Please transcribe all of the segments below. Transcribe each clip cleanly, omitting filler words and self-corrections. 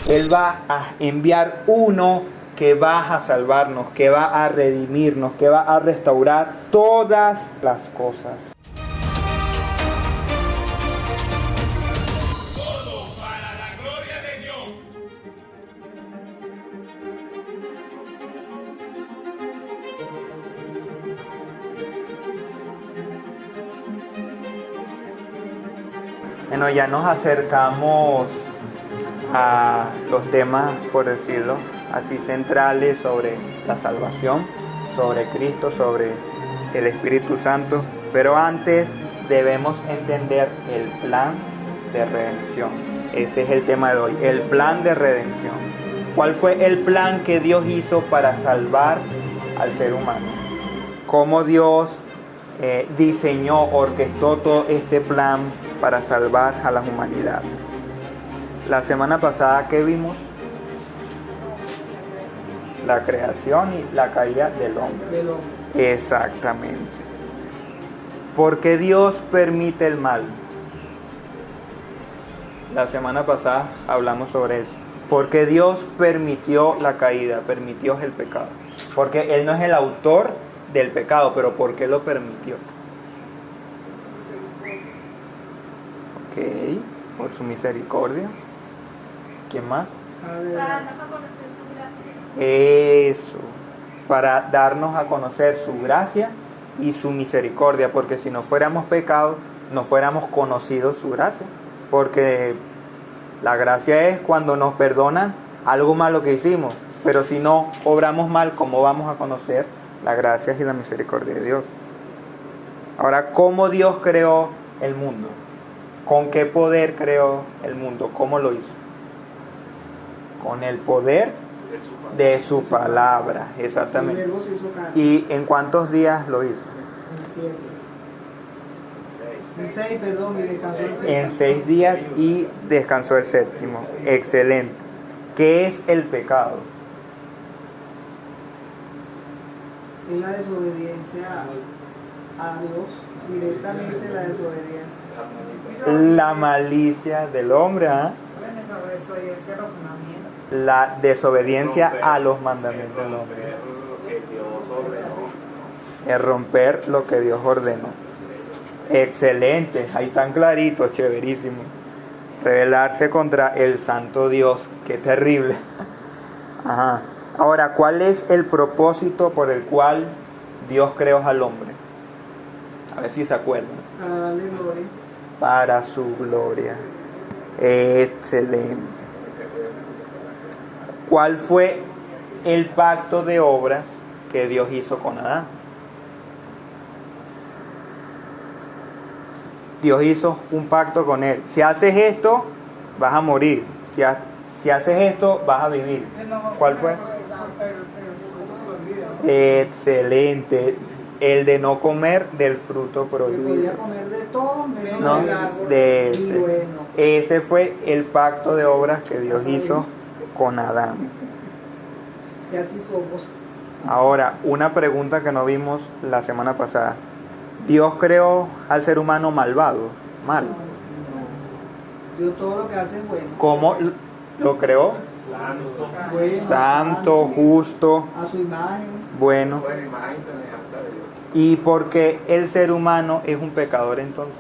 Él va a enviar uno que va a salvarnos, que va a redimirnos, que va a restaurar todas las cosas. Todo para la gloria de Dios. Bueno, ya nos acercamos a los temas, por decirlo así, centrales sobre la salvación, sobre Cristo, sobre el Espíritu Santo. Pero antes debemos entender el plan de redención. Ese es el tema de hoy, el plan de redención. ¿Cuál fue el plan que Dios hizo para salvar al ser humano? ¿Cómo Dios diseñó, orquestó todo este plan para salvar a la humanidad? La semana pasada, ¿qué vimos? La creación y la caída del hombre. Exactamente. ¿Por qué Dios permite el mal? La semana pasada hablamos sobre eso. Porque Dios permitió la caída, permitió el pecado. Porque Él no es el autor del pecado, pero ¿por qué lo permitió? Ok, por su misericordia. ¿Quién más? Para darnos a conocer su gracia. Eso, para darnos a conocer su gracia y su misericordia, porque si no fuéramos pecados, no fuéramos conocidos su gracia. Porque la gracia es cuando nos perdonan algo malo que hicimos, pero si no obramos mal, ¿cómo vamos a conocer la gracia y la misericordia de Dios? Ahora, ¿cómo Dios creó el mundo? ¿Con qué poder creó el mundo? ¿Cómo lo hizo? Con el poder de su palabra, exactamente. ¿Y en cuántos días lo hizo? En 6 días y descansó el séptimo. Excelente. ¿Qué es el pecado? Es la desobediencia a Dios, directamente la desobediencia. La malicia del hombre, ¿eh? La desobediencia a los mandamientos del hombre. Es romper lo que Dios ordenó. Excelente, ahí tan clarito, chéverísimo. Rebelarse contra el santo Dios, qué terrible. Ajá. Ahora, ¿cuál es el propósito por el cual Dios creó al hombre? A ver si se acuerdan. Para darle gloria. Para su gloria. Excelente. ¿Cuál fue el pacto de obras que Dios hizo con Adán? Dios hizo un pacto con él. Si haces esto, vas a morir. Si haces esto, vas a vivir. ¿Cuál fue? Excelente. El de no comer del fruto prohibido. Podía comer de todo menos No, del árbol. de Y ese. bueno. Ese fue el pacto de obras que Dios hizo con Adán. Y así somos. Ahora, una pregunta que no vimos la semana pasada. ¿Dios creó al ser humano malvado? Mal. Dios todo lo que hace es bueno. ¿Cómo lo creó? Bueno, Santo, justo, a su imagen. bueno. ¿Y por qué el ser humano es un pecador entonces?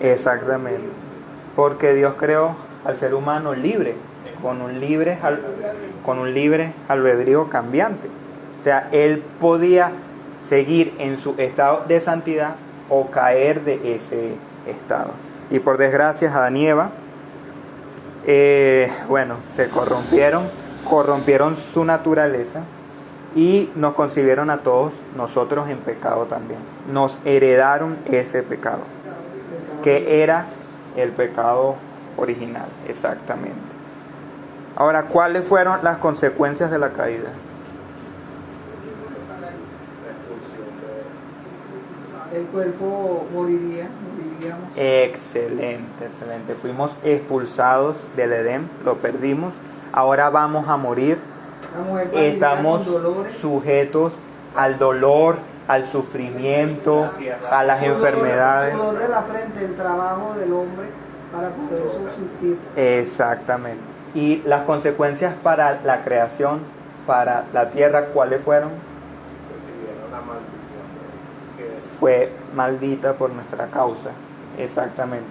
Exactamente. Porque Dios creó al ser humano libre, con un libre albedrío cambiante. O sea, él podía seguir en su estado de santidad o caer de ese estado. Y por desgracia, Adán y Eva, se corrompieron su naturaleza y nos concibieron a todos nosotros en pecado también. Nos heredaron ese pecado, que era el pecado original, exactamente. Ahora, ¿cuáles fueron las consecuencias de la caída? El cuerpo moriríamos. Excelente. Fuimos expulsados del Edén, lo perdimos. Ahora vamos a morir. La mujer va a lidiar Estamos con dolores. sujetos al dolor al sufrimiento, a las enfermedades. El sudor de la frente, el trabajo del hombre para poder subsistir. Exactamente. Y las consecuencias para la creación, para la tierra, ¿cuáles fueron? Recibieron la maldición que Fue maldita por nuestra causa. Exactamente.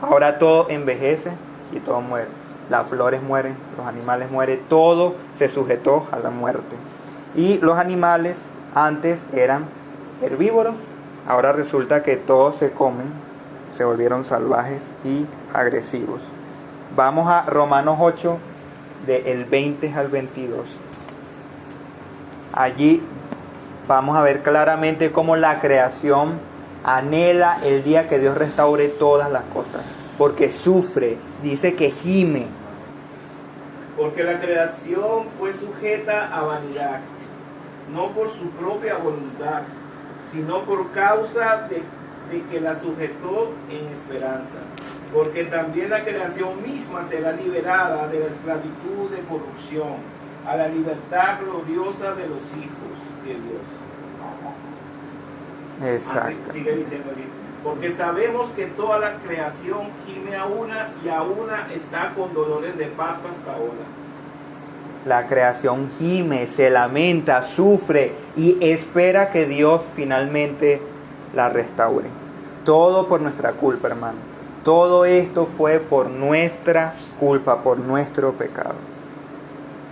Ahora todo envejece y todo muere. Las flores mueren, los animales mueren, todo se sujetó a la muerte. Y los animales antes eran herbívoros, ahora resulta que todos se comen, se volvieron salvajes y agresivos. Vamos a Romanos 8, del 20 al 22. Allí vamos a ver claramente cómo la creación anhela el día que Dios restaure todas las cosas, porque sufre, dice que gime. porque la creación fue sujeta a vanidad, no por su propia voluntad, sino por causa de que la sujetó en esperanza. Porque también la creación misma será liberada de la esclavitud de corrupción a la libertad gloriosa de los hijos de Dios. Exacto. Sigue diciendo aquí. Porque sabemos que toda la creación gime a una y a una está con dolores de parto hasta ahora. La creación gime, se lamenta, sufre y espera que Dios finalmente la restaure. Todo por nuestra culpa, hermano. Todo esto fue por nuestra culpa, por nuestro pecado.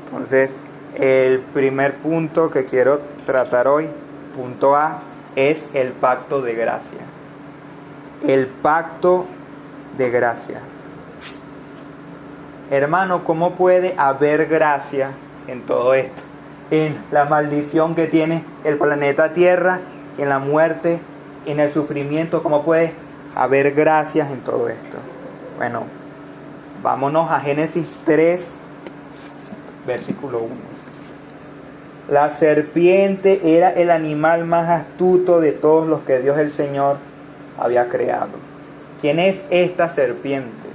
Entonces, el primer punto que quiero tratar hoy, punto A, es el pacto de gracia. El pacto de gracia. Hermano, ¿cómo puede haber gracia en todo esto? En la maldición que tiene el planeta Tierra, en la muerte, en el sufrimiento, ¿cómo puede haber gracias en todo esto? Bueno, vámonos a Génesis 3, versículo 1. La serpiente era el animal más astuto de todos los que Dios el Señor había creado. ¿Quién es esta serpiente?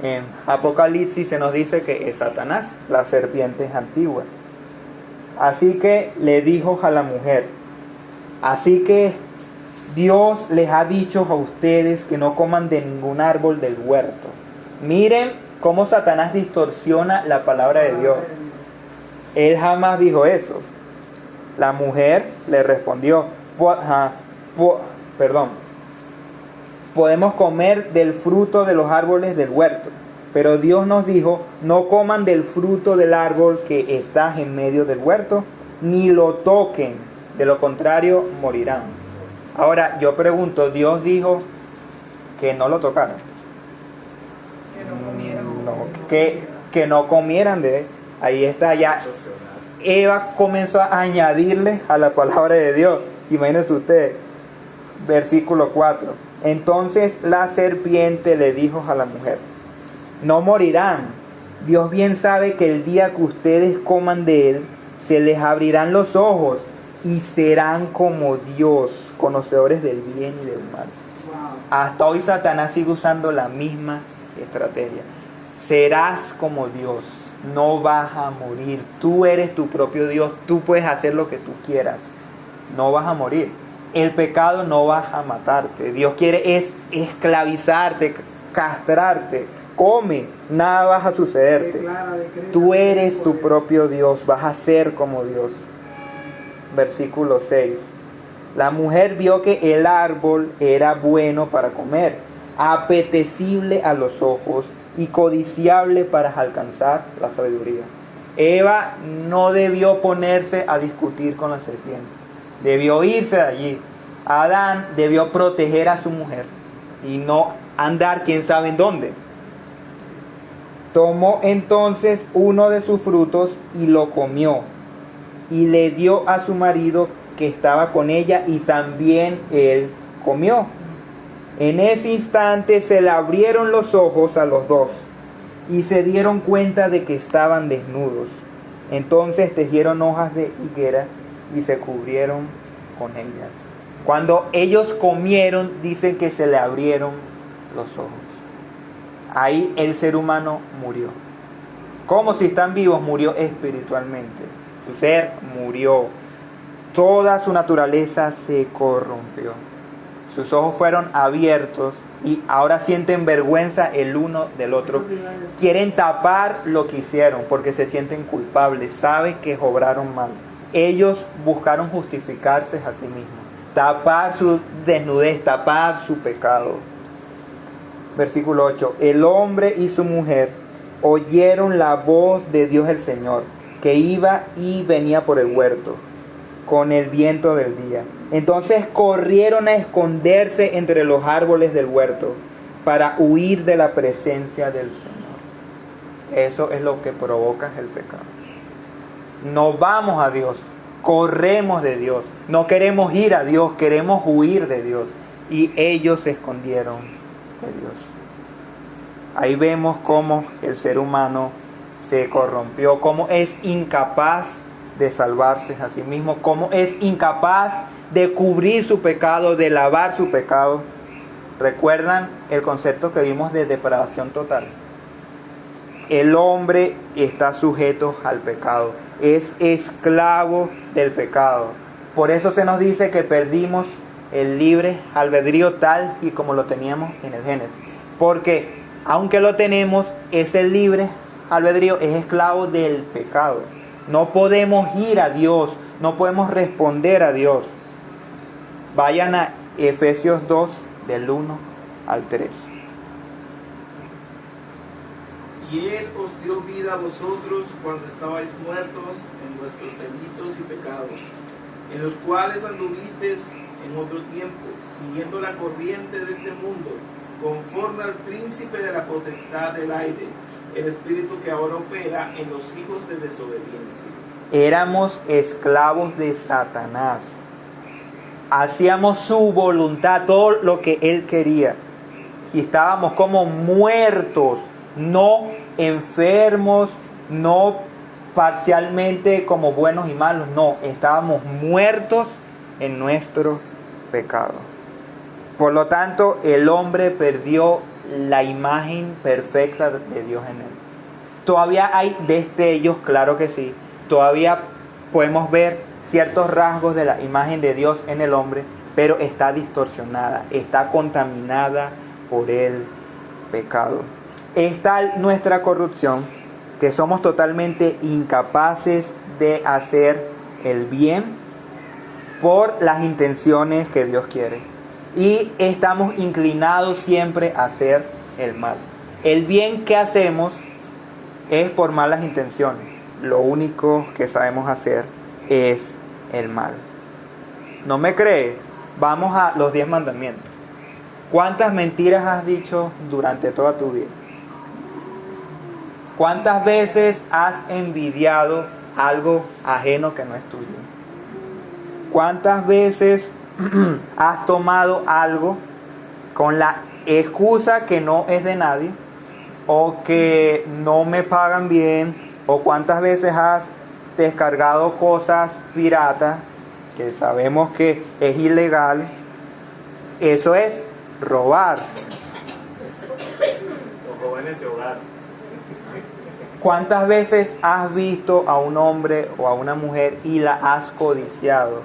En Apocalipsis se nos dice que es Satanás, la serpiente antigua. Así que le dijo a la mujer, así que Dios les ha dicho a ustedes que no coman de ningún árbol del huerto. Miren cómo Satanás distorsiona la palabra de Dios. Él jamás dijo eso. La mujer le respondió, podemos comer del fruto de los árboles del huerto, pero Dios nos dijo, no coman del fruto del árbol que está en medio del huerto, ni lo toquen, de lo contrario morirán. Ahora yo pregunto, ¿Dios dijo que no lo tocaran? Que no comieran de él. Ahí está ya. Eva comenzó a añadirle a la palabra de Dios. Imagínense usted, versículo 4. Entonces la serpiente le dijo a la mujer, no morirán. Dios bien sabe que el día que ustedes coman de él, se les abrirán los ojos y serán como Dios, conocedores del bien y del mal. Hasta hoy Satanás sigue usando la misma estrategia. Serás como Dios, no vas a morir. Tú eres tu propio Dios, tú puedes hacer lo que tú quieras, no vas a morir. El pecado no va a matarte. Dios quiere es esclavizarte, castrarte. Come, nada va a sucederte. Tú eres tu propio Dios, vas a ser como Dios. Versículo 6. La mujer vio que el árbol era bueno para comer, apetecible a los ojos y codiciable para alcanzar la sabiduría. Eva no debió ponerse a discutir con la serpiente. Debió irse de allí. Adán debió proteger a su mujer y no andar quién sabe en dónde. Tomó entonces uno de sus frutos y lo comió, y le dio a su marido que estaba con ella, y también él comió. En ese instante se le abrieron los ojos a los dos, y se dieron cuenta de que estaban desnudos. Entonces tejieron hojas de higuera y se cubrieron con ellas. Cuando ellos comieron, dicen que se le abrieron los ojos. Ahí el ser humano murió. Como si están vivos, murió espiritualmente. Su ser murió. toda su naturaleza se corrompió. Sus ojos fueron abiertos y ahora sienten vergüenza el uno del otro. Quieren tapar lo que hicieron porque se sienten culpables, saben que obraron mal. Ellos buscaron justificarse a sí mismos, tapar su desnudez, tapar su pecado. Versículo 8. El hombre y su mujer oyeron la voz de Dios el Señor, que iba y venía por el huerto con el viento del día. Entonces corrieron a esconderse entre los árboles del huerto para huir de la presencia del Señor. Eso es lo que provoca el pecado. No vamos a Dios, corremos de Dios. No queremos ir a Dios, queremos huir de Dios. Y ellos se escondieron de Dios. Ahí vemos cómo el ser humano se corrompió, cómo es incapaz de salvarse a sí mismo, cómo es incapaz de cubrir su pecado, de lavar su pecado. ¿Recuerdan el concepto que vimos de depravación total? El hombre está sujeto al pecado, es esclavo del pecado. Por eso se nos dice que perdimos el libre albedrío tal y como lo teníamos en el Génesis. Porque aunque lo tenemos, ese libre albedrío es esclavo del pecado. No podemos ir a Dios, no podemos responder a Dios. Vayan a Efesios 2, del 1 al 3. Y Él os dio vida a vosotros cuando estabais muertos en vuestros delitos y pecados, en los cuales anduvisteis en otro tiempo, siguiendo la corriente de este mundo, conforme al príncipe de la potestad del aire, el espíritu que ahora opera en los hijos de desobediencia. Éramos esclavos de Satanás. Hacíamos su voluntad, todo lo que él quería. Y estábamos como muertos, no enfermos, no parcialmente como buenos y malos, no, estábamos muertos en nuestro pecado. Por lo tanto, el hombre perdió la imagen perfecta de Dios en él. Todavía hay destellos, claro que sí. Todavía podemos ver ciertos rasgos de la imagen de Dios en el hombre, pero está distorsionada, está contaminada por el pecado. Es tal nuestra corrupción que somos totalmente incapaces de hacer el bien por las intenciones que Dios quiere. Y estamos inclinados siempre a hacer el mal. El bien que hacemos es por malas intenciones. Lo único que sabemos hacer es el mal. ¿No me cree? Vamos a los 10 mandamientos. ¿Cuántas mentiras has dicho durante toda tu vida? ¿Cuántas veces has envidiado algo ajeno que no es tuyo? ¿Cuántas veces has tomado algo con la excusa que no es de nadie o que no me pagan bien? ¿O cuántas veces has descargado cosas piratas que sabemos que es ilegal? Eso es robar. Los jóvenes se hogar. ¿Cuántas veces has visto a un hombre o a una mujer y la has codiciado?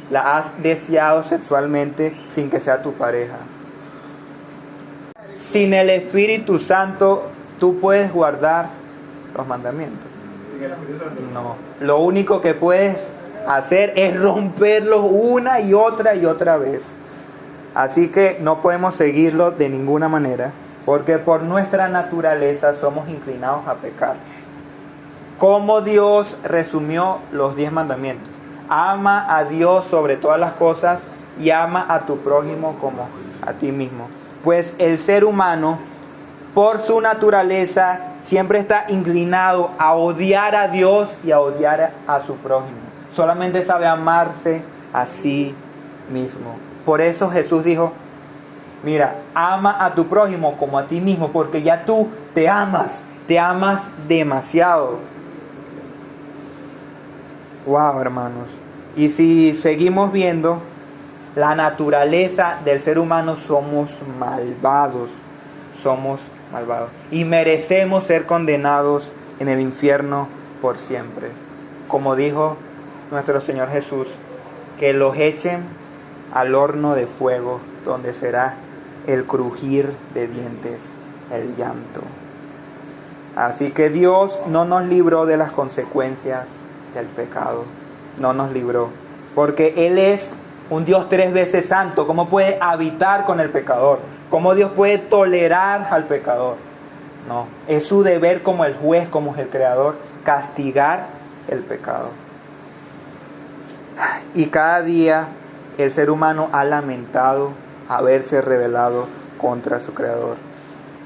La has deseado sexualmente sin que sea tu pareja. Sin el Espíritu Santo, ¿tú puedes guardar los mandamientos? No. Lo único que puedes hacer es romperlos una y otra vez. Así que no podemos seguirlo de ninguna manera, porque por nuestra naturaleza somos inclinados a pecar. ¿Cómo Dios resumió los 10 mandamientos? Ama a Dios sobre todas las cosas y ama a tu prójimo como a ti mismo. Pues el ser humano, por su naturaleza, siempre está inclinado a odiar a Dios y a odiar a su prójimo. Solamente sabe amarse a sí mismo. Por eso Jesús dijo, mira, ama a tu prójimo como a ti mismo, porque ya tú te amas demasiado. Wow, hermanos. Y si seguimos viendo, la naturaleza del ser humano, somos malvados. Y merecemos ser condenados en el infierno por siempre. Como dijo nuestro Señor Jesús, que los echen al horno de fuego, donde será el crujir de dientes, el llanto. Así que Dios no nos libró de las consecuencias del pecado. No nos libró. Porque Él es un Dios 3 veces santo. ¿Cómo puede habitar con el pecador? ¿Cómo Dios puede tolerar al pecador? No. Es su deber como el juez, como el creador, castigar el pecado. Y cada día el ser humano ha lamentado haberse rebelado contra su creador.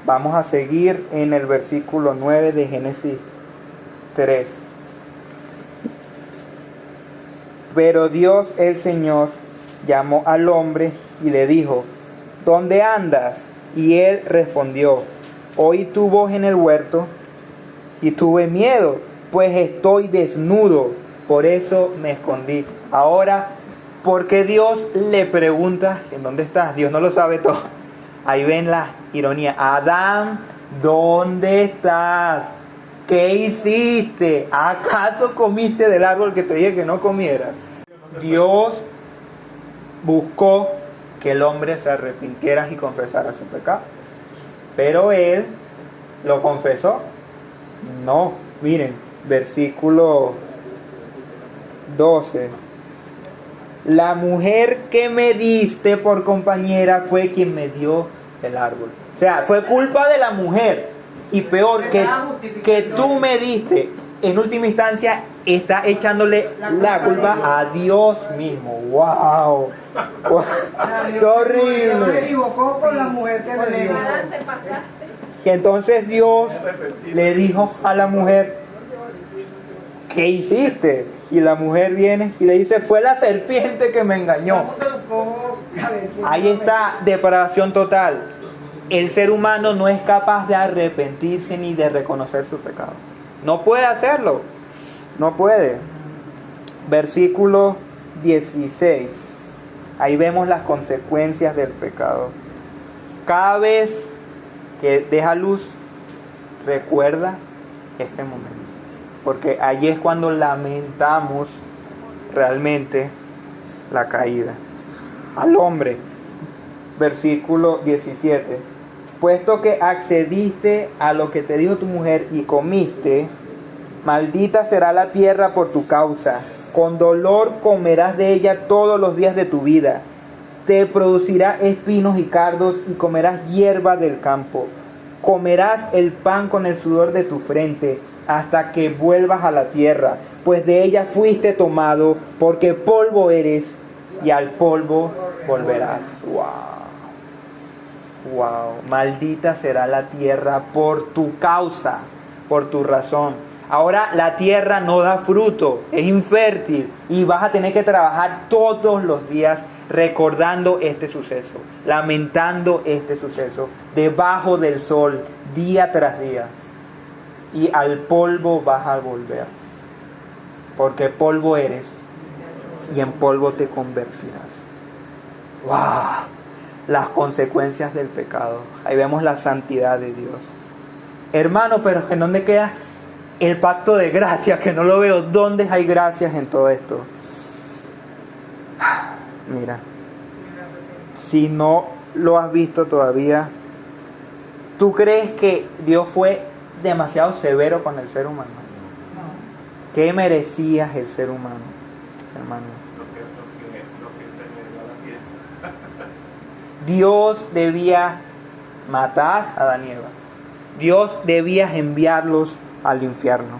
Vamos a seguir en el versículo 9 de Génesis 3. Pero Dios el Señor llamó al hombre y le dijo: ¿dónde andas? Y él respondió: oí tu voz en el huerto y tuve miedo, pues estoy desnudo, por eso me escondí. Ahora, ¿por qué Dios le pregunta en dónde estás? Dios no lo sabe todo. Ahí ven la ironía. Adán, ¿dónde estás? ¿Qué hiciste? ¿Acaso comiste del árbol que te dije que no comieras? Dios buscó que el hombre se arrepintiera y confesara su pecado. Pero él lo confesó. No. Miren, versículo 12. La mujer que me diste por compañera fue quien me dio el árbol. O sea, fue culpa de la mujer. Y peor, que tú me diste. En última instancia, está echándole la culpa a Dios mismo. ¡Wow! ¡Wow! ¡Qué horrible! Se equivocó con la mujer que le dio. Adelante, pasaste. Y entonces Dios le dijo a la mujer: ¿qué hiciste? Y la mujer viene y le dice: fue la serpiente que me engañó. Ahí está, depravación total. El ser humano no es capaz de arrepentirse ni de reconocer su pecado. No puede hacerlo. No puede. Versículo 16. Ahí vemos las consecuencias del pecado. Cada vez que deja luz, recuerda este momento. Porque allí es cuando lamentamos realmente la caída. Al hombre, versículo 17. Puesto que accediste a lo que te dijo tu mujer y comiste, maldita será la tierra por tu causa. Con dolor comerás de ella todos los días de tu vida. Te producirá espinos y cardos y comerás hierba del campo. Comerás el pan con el sudor de tu frente, hasta que vuelvas a la tierra, pues de ella fuiste tomado, porque polvo eres y al polvo volverás. Wow, maldita será la tierra por tu causa, por tu razón. Ahora la tierra no da fruto, es infértil y vas a tener que trabajar todos los días recordando este suceso, lamentando este suceso, debajo del sol, día tras día. Y al polvo vas a volver, porque polvo eres y en polvo te convertirás. ¡Wow! Las consecuencias del pecado. Ahí vemos la santidad de Dios. Hermano, pero ¿en dónde queda el pacto de gracia? Que no lo veo. ¿Dónde hay gracias en todo esto? Mira, si no lo has visto todavía, ¿tú crees que Dios fue demasiado severo con el ser humano? ¿Qué merecía el ser humano, hermano? Dios debía matar a Adán y Eva. Dios debía enviarlos al infierno.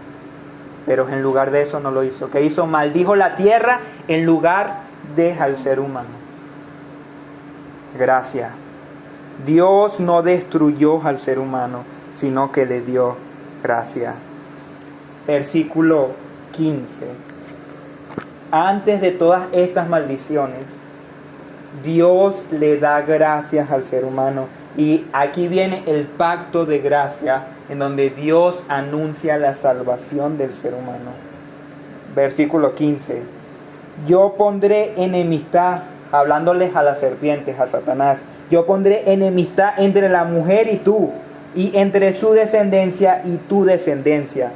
Pero en lugar de eso no lo hizo. ¿Qué hizo? Maldijo la tierra en lugar de al ser humano. Gracia. Dios no destruyó al ser humano, sino que le dio gracia. Versículo 15. Antes de todas estas maldiciones, Dios le da gracias al ser humano. Y aquí viene el pacto de gracia, en donde Dios anuncia la salvación del ser humano. Versículo 15. Yo pondré enemistad, hablándoles a las serpientes, a Satanás. Yo pondré enemistad entre la mujer y tú, y entre su descendencia y tu descendencia.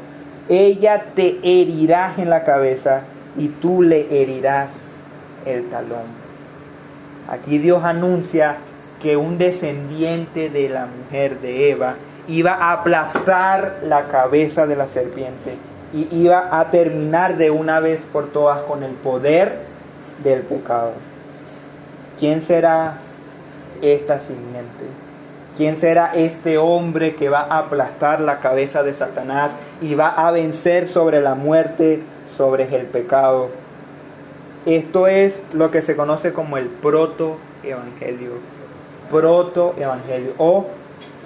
Ella te herirá en la cabeza, y tú le herirás el talón. Aquí Dios anuncia que un descendiente de la mujer de Eva iba a aplastar la cabeza de la serpiente y iba a terminar de una vez por todas con el poder del pecado. ¿Quién será esta simiente? ¿Quién será este hombre que va a aplastar la cabeza de Satanás y va a vencer sobre la muerte, sobre el pecado? Esto es lo que se conoce como el protoevangelio. Protoevangelio o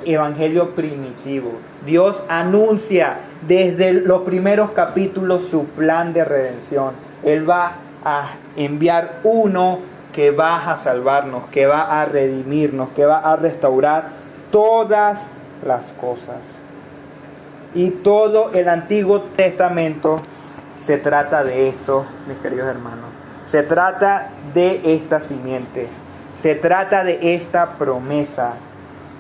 evangelio primitivo. Dios anuncia desde los primeros capítulos su plan de redención. Él va a enviar uno que va a salvarnos, que va a redimirnos, que va a restaurar todas las cosas. Y todo el Antiguo Testamento se trata de esto, mis queridos hermanos. Se trata de esta simiente. Se trata de esta promesa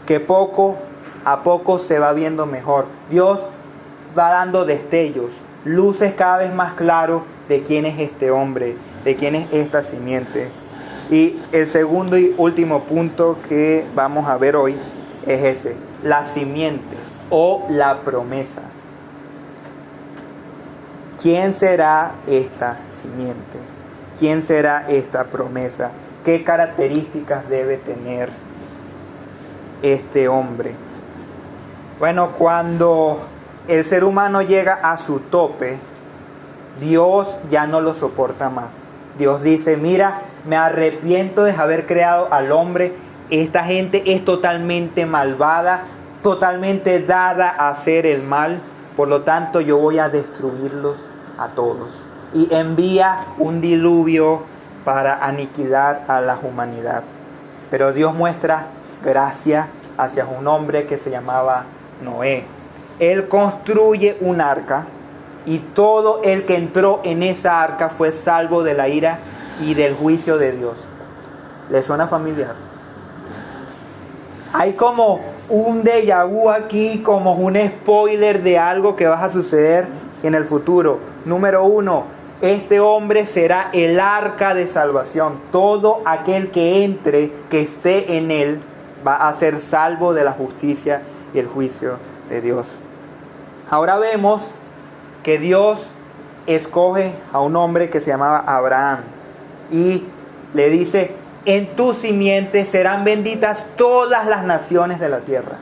que poco a poco se va viendo mejor. Dios va dando destellos, luces cada vez más claros de quién es este hombre, de quién es esta simiente. Y el segundo y último punto que vamos a ver hoy es ese, la simiente o la promesa. ¿Quién será esta simiente? ¿Quién será esta promesa? ¿Qué características debe tener este hombre? Bueno, cuando el ser humano llega a su tope, Dios ya no lo soporta más. Dios dice, mira, me arrepiento de haber creado al hombre. Esta gente es totalmente malvada, totalmente dada a hacer el mal. Por lo tanto, yo voy a destruirlos a todos. Y envía un diluvio para aniquilar a la humanidad. Pero Dios muestra gracia hacia un hombre que se llamaba Noé. Él construye un arca y todo el que entró en esa arca fue salvo de la ira y del juicio de Dios. ¿Le suena familiar? Hay como un déjà vu aquí, como un spoiler de algo que va a suceder en el futuro. Número 1, este hombre será el arca de salvación. Todo aquel que entre, que esté en él, va a ser salvo de la justicia y el juicio de Dios. Ahora vemos que Dios escoge a un hombre que se llamaba Abraham y le dice, en tu simiente serán benditas todas las naciones de la tierra.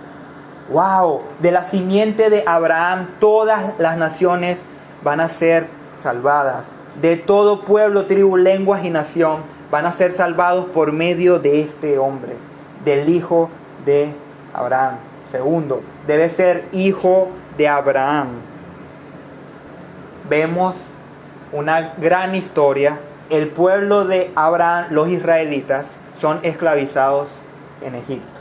¡Wow! De la simiente de Abraham todas las naciones van a ser salvadas. De todo pueblo, tribu, lenguas y nación van a ser salvados por medio de este hombre, del hijo de Abraham. Segundo, debe ser hijo de Abraham. Vemos una gran historia. El pueblo de Abraham, los israelitas, son esclavizados en Egipto.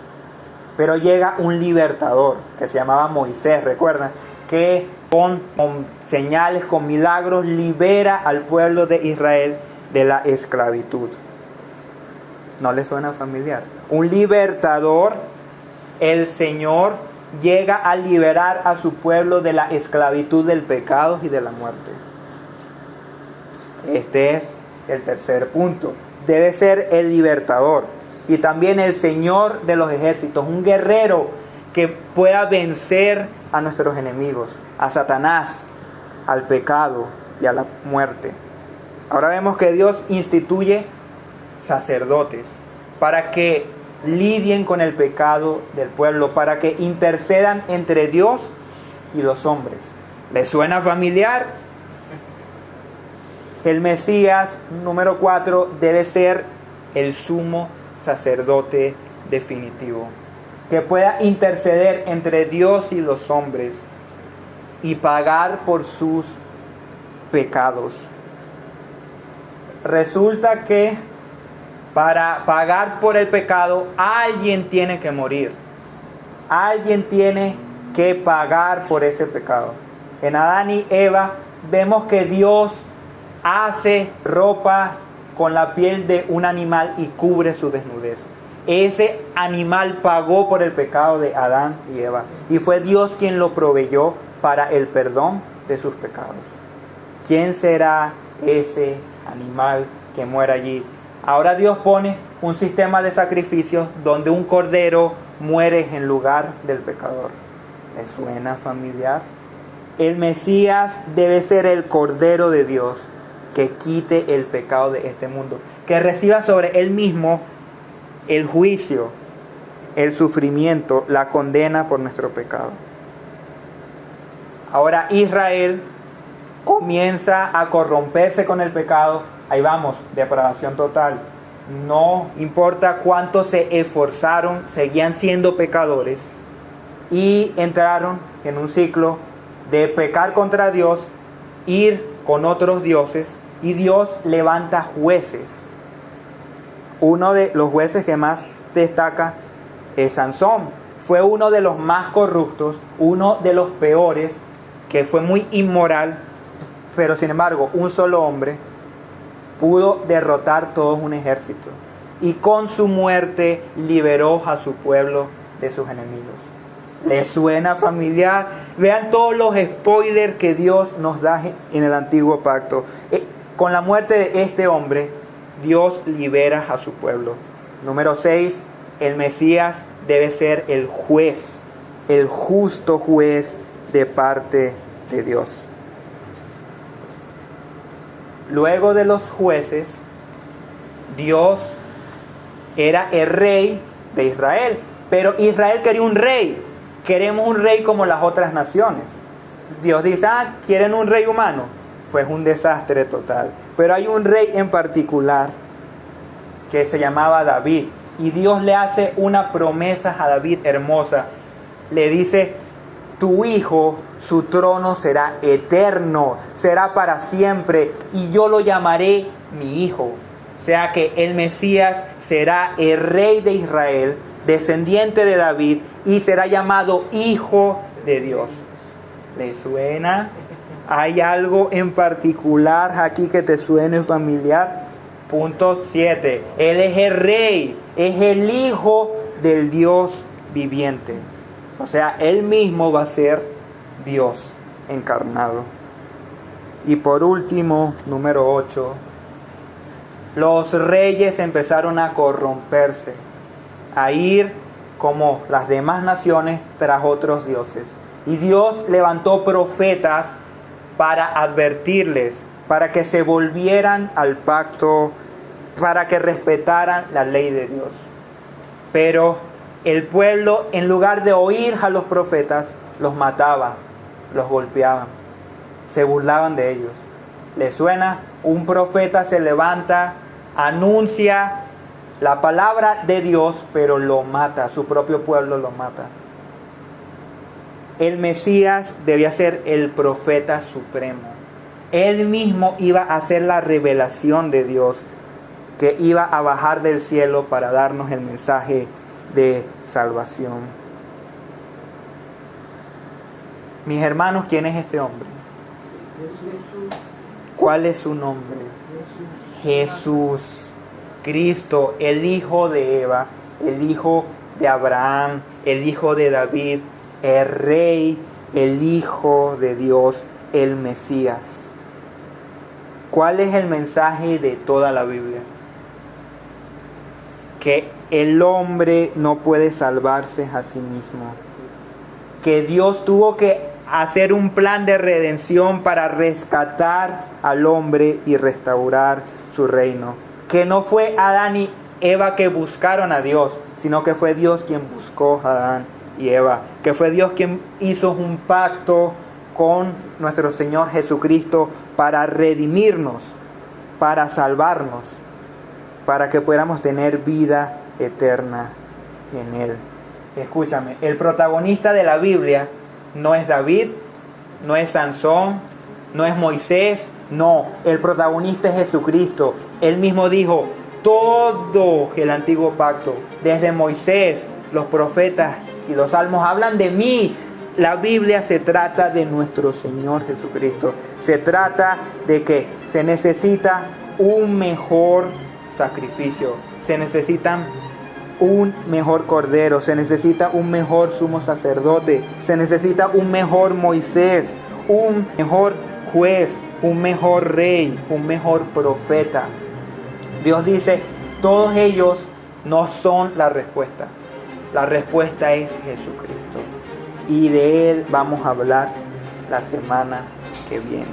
Pero llega un libertador que se llamaba Moisés, recuerdan, que con señales, con milagros, libera al pueblo de Israel de la esclavitud. ¿No les suena familiar? Un libertador, el Señor, llega a liberar a su pueblo de la esclavitud del pecado y de la muerte. Este es el tercer punto. Debe ser el libertador y también el Señor de los ejércitos, un guerrero que pueda vencer a nuestros enemigos, a Satanás, al pecado y a la muerte. Ahora vemos que Dios instituye sacerdotes para que lidien con el pecado del pueblo, para que intercedan entre Dios y los hombres. ¿Les suena familiar? El Mesías, número 4, debe ser el sumo sacerdote definitivo, que pueda interceder entre Dios y los hombres y pagar por sus pecados. Resulta que para pagar por el pecado, alguien tiene que morir. Alguien tiene que pagar por ese pecado. En Adán y Eva vemos que Dios hace ropa con la piel de un animal y cubre su desnudez. Ese animal pagó por el pecado de Adán y Eva. Y fue Dios quien lo proveyó para el perdón de sus pecados. ¿Quién será ese animal que muera allí. Ahora Dios pone un sistema de sacrificios donde un cordero muere en lugar del pecador. ¿Les suena familiar? El Mesías debe ser el Cordero de Dios que quite el pecado de este mundo, que reciba sobre él mismo el juicio, el sufrimiento, la condena por nuestro pecado. Ahora Israel comienza a corromperse con el pecado. Ahí vamos, depravación total. No importa cuánto se esforzaron, seguían siendo pecadores y entraron en un ciclo de pecar contra Dios, ir con otros dioses, y Dios levanta jueces. Uno de los jueces que más destaca es Sansón. Fue uno de los más corruptos, uno de los peores, que fue muy inmoral, pero sin embargo un solo hombre pudo derrotar todo un ejército y con su muerte liberó a su pueblo de sus enemigos. ¿Les suena familiar? Vean todos los spoilers que Dios nos da en el antiguo pacto. Con la muerte de este hombre, Dios libera a su pueblo. Número 6, el Mesías debe ser el juez, el justo juez de parte de Dios. Luego de los jueces, Dios era el rey de Israel, pero Israel quería un rey. Queremos un rey como las otras naciones. Dios dice, ¿quieren un rey humano? Fue un desastre total. Pero hay un rey en particular que se llamaba David. Y Dios le hace una promesa a David hermosa. Le dice, tu hijo, su trono será eterno, será para siempre, y yo lo llamaré mi hijo. O sea que el Mesías será el rey de Israel, descendiente de David, y será llamado Hijo de Dios. ¿Le suena? ¿Hay algo en particular aquí que te suene familiar? Punto 7. Él es el rey, es el Hijo del Dios viviente. O sea, Él mismo va a ser Dios encarnado. Y por último, número 8. Los reyes empezaron a corromperse, a ir como las demás naciones tras otros dioses. Y Dios levantó profetas para advertirles, para que se volvieran al pacto, para que respetaran la ley de Dios. Pero el pueblo, en lugar de oír a los profetas, los mataba, los golpeaban, se burlaban de ellos. ¿Les suena? Un profeta se levanta, anuncia la palabra de Dios, pero lo mata, su propio pueblo lo mata. El Mesías debía ser el profeta supremo. Él mismo iba a hacer la revelación de Dios, que iba a bajar del cielo para darnos el mensaje de salvación. Mis hermanos, ¿quién es este hombre? Jesús. ¿Cuál es su nombre? Jesús. Cristo, el hijo de Eva, el hijo de Abraham, el hijo de David, el rey, el hijo de Dios, el Mesías. ¿Cuál es el mensaje de toda la Biblia? Que el hombre no puede salvarse a sí mismo. Que Dios tuvo que hacer un plan de redención para rescatar al hombre y restaurar su reino. Que no fue Adán y Eva que buscaron a Dios, sino que fue Dios quien buscó a Adán y Eva. Que fue Dios quien hizo un pacto con nuestro Señor Jesucristo para redimirnos, para salvarnos, para que podamos tener vida eterna en Él. Escúchame, el protagonista de la Biblia no es David, no es Sansón, no es Moisés, no, el protagonista es Jesucristo. Él mismo dijo, todo el antiguo pacto, desde Moisés, los profetas y los salmos hablan de mí. La Biblia se trata de nuestro Señor Jesucristo. Se trata de que se necesita un mejor sacrificio, se necesitan un mejor cordero, se necesita un mejor sumo sacerdote, se necesita un mejor Moisés, un mejor juez, un mejor rey, un mejor profeta. Dios dice, todos ellos no son la respuesta. La respuesta es Jesucristo. Y de Él vamos a hablar la semana que viene.